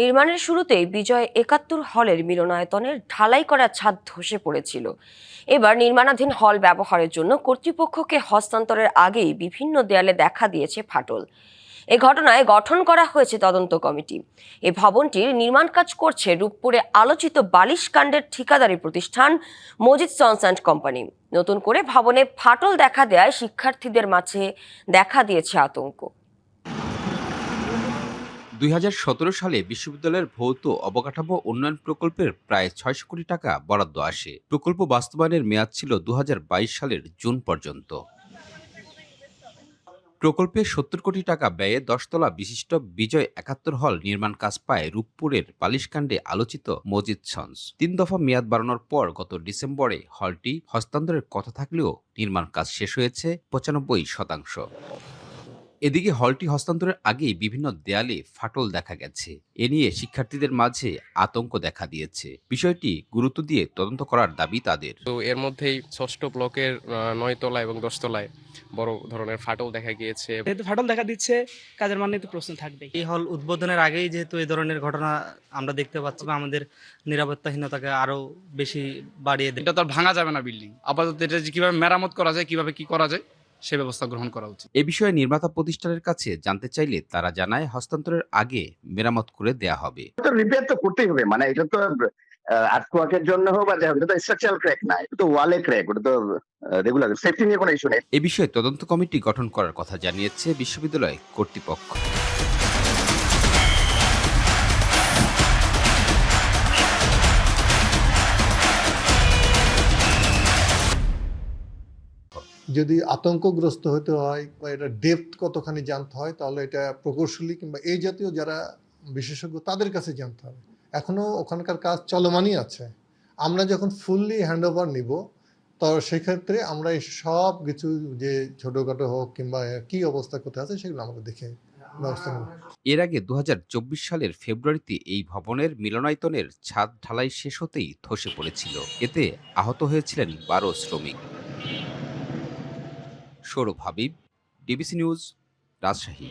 নির্মাণের শুরুতেই বিজয় ৭১ হলের মিলনায়তনের ঢালাই করা ছাদ ধসে পড়েছিল। এবার নির্মাণাধীন হল ব্যবহারের জন্য কর্তৃপক্ষকে হস্তান্তরের আগেই বিভিন্ন দেয়ালে দেখা দিয়েছে ফাটল। এ ঘটনায় গঠন করা হয়েছে তদন্ত কমিটি। এই ভবনটির নির্মাণ কাজ করছে রূপপুরে আলোচিত বালিশ কাণ্ডের ঠিকাদারি প্রতিষ্ঠান মজিদ সন্স অ্যান্ড কোম্পানি। নতুন করে ভবনে ফাটল দেখা দেয়ায় শিক্ষার্থীদের মাঝে দেখা দিয়েছে আতঙ্ক। ২০১৭ সালে বিশ্ববিদ্যালয়ের ভৌত অবকাঠামো উন্নয়ন প্রকল্পের প্রায় ৬০০ কোটি টাকা বরাদ্দ আসে। প্রকল্প বাস্তবায়নের মেয়াদ ছিল ২০২২ সালের জুন পর্যন্ত। প্রকল্পে ৭০ কোটি টাকা ব্যয়ে ১০ তলা বিশিষ্ট বিজয় ৭১ হল নির্মাণ কাজ পায় রূপপুরের বালিশকাণ্ডে আলোচিত মজিদ সন্স। ৩ দফা মেয়াদ বাড়ানোর পর গত ডিসেম্বরে হলটি হস্তান্তরের কথা থাকলেও নির্মাণ কাজ শেষ হয়েছে ৯৫%। এদিকে হলটি হস্তান্তরের আগেই বিভিন্ন দেয়ালে ফাটল দেখা গেছে। এ নিয়ে শিক্ষার্থীদের মাঝে আতঙ্ক দেখা দিয়েছে। বিষয়টি গুরুত্ব দিয়ে তদন্ত করার দাবি তাদের। তো এর মধ্যেই ষষ্ঠ ব্লকের ৯ তলা এবং ১০ তলায় বড় ধরনের ফাটল দেখা গিয়েছে। যেহেতু ফাটল দেখা দিচ্ছে, কাজের মানে তো প্রশ্ন থাকবেই। এই হল উদ্বোধনের আগেই যেহেতু এই ধরনের ঘটনা আমরা দেখতে পাচ্ছি, আমাদের নিরাপত্তাহীনতাকে আরো বেশি বাড়িয়ে দেয়। এটা তো আর ভাঙা যাবে না বিল্ডিং। আপাতত এটা যে কিভাবে মেরামত করা যায়, কিভাবে কি করা যায় সে ব্যবস্থা গ্রহণ করা উচিত। এ বিষয়ে নির্মাতা প্রতিষ্ঠানের কাছে জানতে চাইলে তারা জানায় হস্তান্তরের আগে মেরামত করে দেয়া হবে। রিপেয়ার তো করতেই হবে, মানে এটা তো আর্থকোয়াকের জন্য হোক বা যাই হোক, এটা তো স্ট্রাকচারাল ক্র্যাক না, এটা তো ওয়ালে ক্র্যাক, ওটা তো রেগুলার সেফটি নিয়ে কোনো ইস্যু নেই। এ বিষয়ে তদন্ত কমিটি গঠন করার কথা জানিয়েছে বিশ্ববিদ্যালয় কর্তৃপক্ষ। যদি আতঙ্কগ্রস্ত হতে হয় বা এটা ডেপথ কতখানি জানতে হয়, তাহলে এটা প্রকৌশলী কিংবা এই জাতীয় যারা বিশেষজ্ঞ তাদের কাছে জানতে হবে। এখনও ওখানকার কাজ চলমানই আছে। আমরা যখন ফুললি হ্যান্ড ওভার নিব, তো সেক্ষেত্রে আমরা এই সব কিছু যে ছোটোখাটো হোক কিংবা কী অবস্থা কোথায় আছে সেগুলো আমরা দেখে ব্যবস্থা নেব। এর আগে ২০২৪ সালের ফেব্রুয়ারিতে এই ভবনের মিলনায়তনের ছাদ ঢালাই শেষ হতেই ধসে পড়েছিল। এতে আহত হয়েছিলেন ১২ শ্রমিক। Sourav Habib, DBC news, Rajshahi.